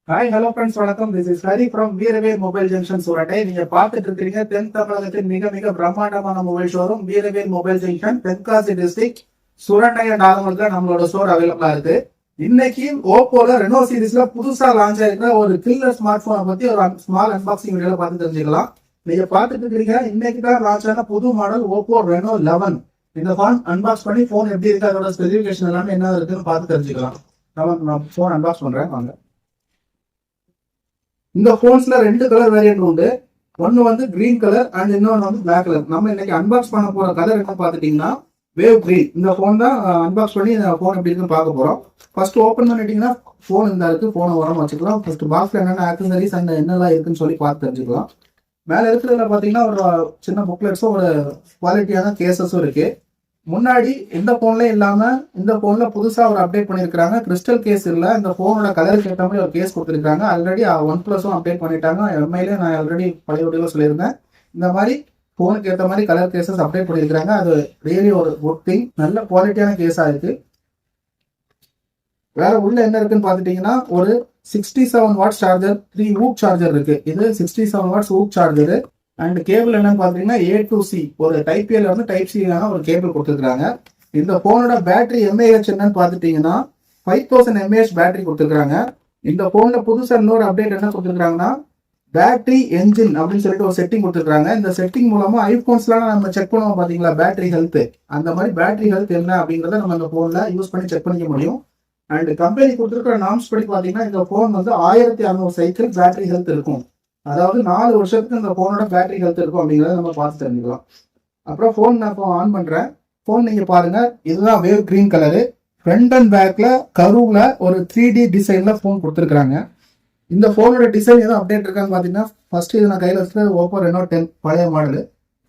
Hi hello friends வணக்கம். This is Hari from Veeravel mobile junction Surandai. நீங்க பார்த்துட்டு இருக்கீங்க தென் தமிழகத்தின் மிக மிக பிரம்மாண்டமான mobile showroom Veeravel mobile junction, Tenkasi district, Surandai and ஆலமூர்ல நம்மளோட ஸ்டோர் அவைலபிளா இருக்கு. இன்னைக்கு ஓப்போல ரெனோ சீரிஸ்ல புதுசா லான்ச் ஆயிருக்கிற ஒரு கில்லர் ஸ்மார்ட் போனை பத்தி ஒரு ஸ்மால் அன்பாக்சிங் வீடியோல பார்த்து தெரிஞ்சுக்கலாம். நீங்க பார்த்துட்டு இருக்கீங்க இன்னைக்கு தான் லான்ச் ஆன புது மாடல் ஓப்போ ரெனோ 11. இந்த போன் அன்பாக்ஸ் பண்ணி போன் எப்படி இருக்கு, அதோட ஸ்பெசிபிகேஷன் எல்லாமே என்ன இருக்குன்னு பார்த்து தெரிஞ்சுக்கலாம். நான் போன் அன்பாக்ஸ் பண்றேன் வாங்க. இந்த போன்ஸ்ல ரெண்டு கலர் வேரியன்ட் உண்டு. ஒன்னு வந்து கிரீன் கலர் அண்ட் இன்னொன்னு வந்து பிளாக் கலர். நம்ம இன்னைக்கு அன்பாக்ஸ் பண்ண போற கலர் என்ன பாத்துட்டீங்கன்னா வேவ் கிரீன். இந்த போன் தான் அன்பாக்ஸ் பண்ணி இந்த போன் எப்படி இருக்குன்னு பார்க்க போறோம். ஃபர்ஸ்ட் ஓபன் பண்ணிட்டீங்கன்னா போன் இந்த இருக்கு, போனை உரம் வச்சுக்கலாம். ஃபர்ஸ்ட் பாக்ஸ்ல என்னென்ன ஆக்சசரிஸ் அண்ட் என்னெல்லாம் இருக்குன்னு சொல்லி பார்த்து தெரிஞ்சுக்கலாம். மேல இருக்கிறதுல பாத்தீங்கன்னா ஒரு சின்ன புக்லெட்ஸும் ஒரு குவாலிட்டியான கேசஸும் இருக்கு. முன்னாடி இந்த போன்ல இல்லாம இந்த போன்ல புதுசா ஒரு அப்டேட் பண்ணிருக்காங்க. கிறிஸ்டல் கேஸ் இல்ல, இந்த போனோட கலருக்கு ஏற்ற மாதிரி ஒரு கேஸ் கொடுத்துருக்காங்க. ஆல்ரெடி ஒன் பிளஸும் அப்டேட் பண்ணிட்டாங்க. எம்ஐல நான் ஆல்ரெடி பழைய வீடியோல சொல்லியிருந்தேன். இந்த மாதிரி போனுக்கு ஏற்ற மாதிரி கலர் கேசஸ் அப்டேட் பண்ணிருக்காங்க. அது ரியலி ஒரு குட் திங். நல்ல குவாலிட்டியான கேஸா இருக்கு. வேற உள்ள என்ன இருக்குன்னு பாத்துட்டீங்கன்னா ஒரு 67 வாட்ஸ் சார்ஜர், 3 ஊக் சார்ஜர் இருக்கு. இது 67 வாட்ஸ் ஊக் சார்ஜர். அண்ட் கேபிள் என்னன்னு பாத்தீங்கன்னா A to C, ஒரு டைப் ஏல இருந்து டைப் சி ஒரு கேபிள் கொடுத்துருக்காங்க. இந்த போனோட பேட்டரி எம்ஏஹெச் என்னன்னு பாத்துட்டீங்கன்னா 5000 mAh பேட்டரி கொடுத்துருக்காங்க. இந்த போன்ல புதுசா இன்னொரு அப்டேட் என்ன கொடுத்துருக்காங்கன்னா பேட்டரி என்ஜின் அப்படின்னு சொல்லிட்டு ஒரு செட்டிங் கொடுத்துருக்காங்க. இந்த செட்டிங் மூலமா ஐபோன்ஸ்லாம் நம்ம செக் பண்ணுவோம் பாத்தீங்களா பேட்டரி ஹெல்த், அந்த மாதிரி பேட்டரி ஹெல்த் என்ன அப்படிங்கறத நம்ம இந்த போன்ல யூஸ் பண்ணி செக் பண்ணிக்க முடியும். அண்ட் கம்பெனி கொடுத்துருக்கிற நார்ம்ஸ் படி பாத்தீங்கன்னா இந்த போன் வந்து 1600 சைக்கிள் பேட்டரி ஹெல்த் இருக்கும். அதாவது 4 வருஷத்துக்கு இந்த போனோட பேட்டரி ஹெல்த் இருக்கும் அப்படிங்கறத நம்ம பார்த்து தெரிஞ்சுக்கலாம். அப்புறம் போன் நான் இப்போ ஆன் பண்றேன். போன் நீங்க பாருங்க, இதுதான் wave green colour. Front and பேக்ல கருவுல ஒரு 3D டிசைன்ல போன் கொடுத்துருக்காங்க. இந்த போனோட டிசைன் எதுவும் அப்டேட் இருக்கான்னு பாத்தீங்கன்னா ஃபர்ஸ்ட் இது நான் கையில வச்சுட்டு ஓப்போ ரெனோ 10 பழைய மாடல்.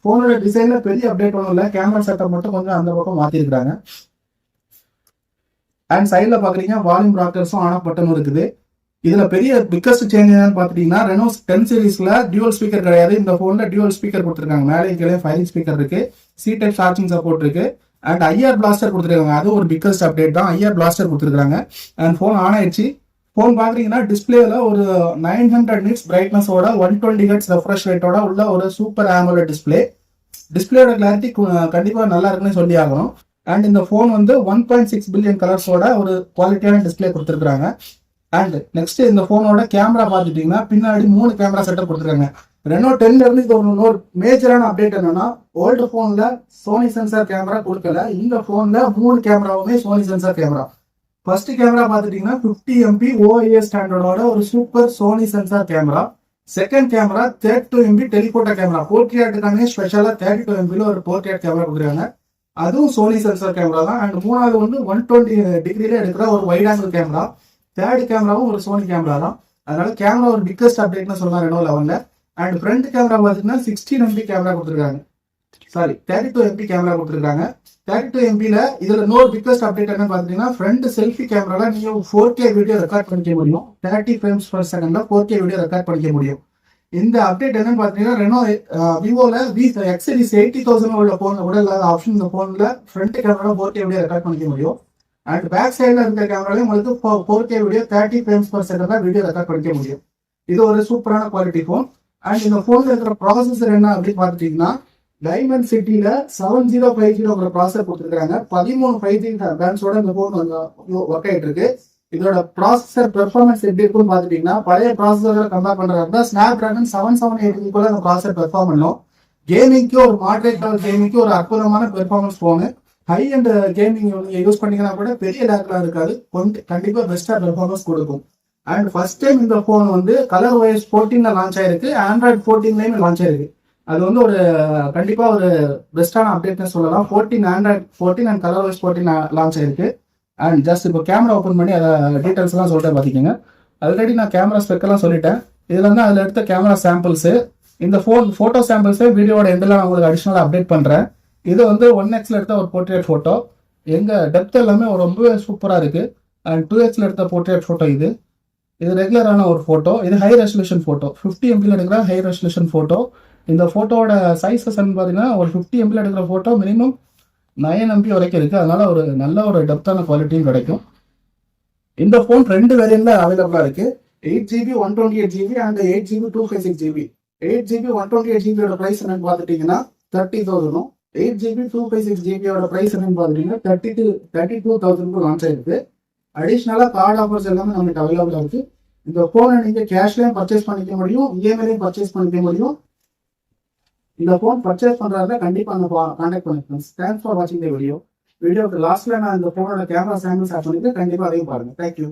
போனோட டிசைன்ல பெரிய அப்டேட் ஒன்றும் இல்லை. கேமரா செட்டப் மட்டும் கொஞ்சம் அந்த பக்கம் மாத்திருக்காங்க. அண்ட் சைட்ல பாக்குறீங்க வால்யூம் ராக்கர்ஸும் ஆன் ஆஃப் பட்டன் இருக்குது. இதுல பெரிய பிக்கஸ்ட் சேஞ்ச் என்னன்னு பாத்துட்டீங்கன்னா ரெனோ 10 சீரிஸ்ல டியூவல் ஸ்பீக்கர் கிடையாது. இந்த போன்ல டியூவல் ஸ்பீக்கர் கொடுத்துருக்காங்க. மேலே கீழே ஃபயரிங் ஸ்பீக்கர் இருக்கு, சி டைப் சார்ஜிங் சப்போர்ட் இருக்கு. அண்ட் ஐஆர் பிளாஸ்டர் கொடுத்துருக்காங்க. அது ஒரு பிக்கஸ்ட் அப்டேட் தான். ஐஆர் பிளாஸ்டர் கொடுத்துருக்காங்க. அண்ட் போன் ஆன் ஆயிடுச்சு. போன் பாக்குறீங்கன்னா டிஸ்பிளேல ஒரு 900 நிட்ஸ் பிரைட்னஸோட 120 ஹெர்ட்ஸ் ரெஃப்ரெஷ் ரேட்டோட உள்ள ஒரு சூப்பர் ஆமோலட் டிஸ்பிளே. டிஸ்பிளேயோட கிளாரிட்டி கண்டிப்பா நல்லா இருக்குன்னு சொல்லி ஆகணும். அண்ட் இந்த போன் வந்து 1.6 பில்லியன் கலர்ஸோட ஒரு குவாலிட்டியான டிஸ்பிளே கொடுத்துருக்காங்க. அண்ட் நெக்ஸ்ட் இந்த போனோட கேமரா பார்த்துட்டீங்கன்னா பின்னாடி 3 கேமரா செட்டப் கொடுத்துருக்காங்க. ரெனோ 10ல இருந்து இது ஒரு மேஜரான அப்டேட் என்னன்னா ஓல்டு போன்ல சோனி சென்சார் கேமரா கொடுக்கல. இந்த போன்ல 3 கேமராவுமே Sony sensor camera. First camera பார்த்துட்டீங்கன்னா 50 MP OIS ஸ்டாண்டர்டோட ஒரு super Sony sensor camera. Second camera 32 MP telephoto camera. போர்ட்ரேட்டுக்கான ஸ்பெஷலா 32 MP ஒரு போர்ட்ரேட் கேமரா கொடுக்குறாங்க. அதுவும் சோனி சென்சார் கேமரா தான். அண்ட் மூணாவது வந்து 120 டிகிரில எடுக்கிற ஒரு வைட் ஆங்கிள் கேமரா. தேர்ட் கேமராவும் ஒரு சோனி கேமரா தான். அதனால கேமரா ஒரு பிக்கஸ்ட் அப்டேட்னு சொல்லலாம் ரெனோ 11ல. அண்ட் ஃப்ரண்ட் கேமரா பார்த்தீங்கன்னா 16 MP கேமரா கொடுத்துருக்காங்க. 32 MP கேமரா கொடுத்துருக்காங்க. 32 MPல இதுல இன்னொரு பிக்கஸ்ட் அப்டேட் என்னன்னு பாத்தீங்கன்னா ஃப்ரண்ட் செல்ஃபி கேமரால நீங்க 4K வீடியோ ரெக்கார்ட் பண்ணிக்க முடியும். 30 frames per secondல 4K video record பண்ணிக்க முடியும். இந்த அப்டேட் என்னன்னு பாத்தீங்கன்னா ரெனோ விவோல எக்ஸ் சீரிஸ் 80,000 உள்ள போன்ல கூட இல்லாத ஆப்ஷன் இந்த போன்ல front camera 4K video record பண்ணிக்க முடியும். அண்ட் பேக் சைட்ல இருக்க கேமராலையும் உங்களுக்கு 4K video 30 frames per second video record பண்ணிக்க முடியும். இது ஒரு சூப்பரான குவாலிட்டி போன். அண்ட் இந்த போன்ல இருக்கிற ப்ராசஸர் என்ன அப்படின்னு பாத்துட்டீங்கன்னா டைமண்ட் சிட்டில 7050 ப்ராசஸர் கொடுத்துருக்காங்க. 13 5G பேண்ட்ஸோட இந்த போன் ஒர்க் ஆயிட்டு இருக்கு. இதோட ப்ராசஸர் பெர்ஃபார்மன்ஸ் எப்படி இருக்குன்னு பாத்துட்டீங்கன்னா பழைய ப்ராசஸரை கம்பேர் பண்றதா ஸ்னாப் டிராகன் 778 போல அந்த ப்ராசஸர் பெர்ஃபார்ம் பண்ணும். கேமிங்க்கு ஒரு மாடரேட் லெவல் கேமிங்க்கு ஒரு அற்புதமான performance phone. High and gaming நீங்க யூஸ் பண்ணீங்கன்னா கூட பெரிய லேக்லாம் இருக்காது, கொஞ்சம் கண்டிப்பா பெஸ்டா பெர்ஃபார்மன்ஸ் கொடுக்கும். அண்ட் ஃபர்ஸ்ட் டைம் இந்த போன் வந்து கலர் OS 14ல லான்ச் ஆயிருக்கு. ஆண்ட்ராய்டு 14லயுமே லான்ச் ஆயிருக்கு. அது வந்து ஒரு கண்டிப்பா ஒரு பெஸ்டான அப்டேட்னு சொல்லலாம். 14 Android 14 and colour OS 14 launch ஆயிருக்கு. அண்ட் ஜஸ்ட் இப்போ கேமரா ஓப்பன் பண்ணி அதை டீடைல்ஸ் எல்லாம் சொல்லிட்டு பாத்தீங்க. ஆல்ரெடி நான் கேமரா ஸ்பெக் எல்லாம் சொல்லிட்டேன். இதுல வந்து அதுல எடுத்த கேமரா சாம்பிள்ஸ், இந்த போட்டோ சாம்பிள்ஸ் வீடியோட எண்டெல்லாம் நான் உங்களுக்கு அடிஷனலா அப்டேட் பண்றேன். இது வந்து 1xல எடுத்த ஒரு போர்ட்ரேட் போட்டோ. எங்க டெப்த் எல்லாமே ரொம்பவே சூப்பரா இருக்கு. அண்ட் 2xல எடுத்த போர்ட்ரேட் போட்டோ. இது ரெகுலரான ஒரு போட்டோ. இது ஹை ரெசல்யூஷன் போட்டோ. 50 MPல எடுக்கிற ஹை ரெசல்யூஷன் போட்டோ. இந்த போட்டோட சைஸஸ் பாத்தீங்கன்னா ஒரு 50 MPல எடுக்கிற போட்டோ மினிமம் 9 MP வரைக்கும் இருக்கு. அதனால ஒரு நல்ல ஒரு டெப்தான குவாலிட்டியும் கிடைக்கும். இந்த போன் 2 வேரியன்ட்ல அவைலபிளா இருக்கு. 8GB 128GB and 8GB 256GB. 8GB 128GB price என்னன்னு பார்த்துட்டீங்கன்னா 30,000. 8GB 256GB பிரைஸ் என்னன்னு பார்த்துட்டீங்கன்னா 32,000 லான்ச் ஆயிருக்கு. அடிஷ்னலா கார்டு ஆஃபர்ஸ் எல்லாமே நமக்கு அவைலபிளா இருக்கு. இந்த போனை நீங்க கேஷ்லயும் பர்ச்சேஸ் பண்ணிக்க முடியும், இஎம்ஐலையும் பர்ச்சேஸ் பண்ணிக்க முடியும். இந்த போன் பர்ச்சேஸ் பண்றதுல கண்டிப்பா கான்டாக்ட் பண்ணிக்கோங்க. தேங்க்ஸ் ஃபார் வாட்சிங் த வீடியோ. வீடியோக்கு லாஸ்ட்ல நான் இந்த போனோட கேமரா சாம்பிள்ஸ் ஆட் பண்ணிட்டு கண்டிப்பா அதையும் பாருங்க. தேங்க்யூ.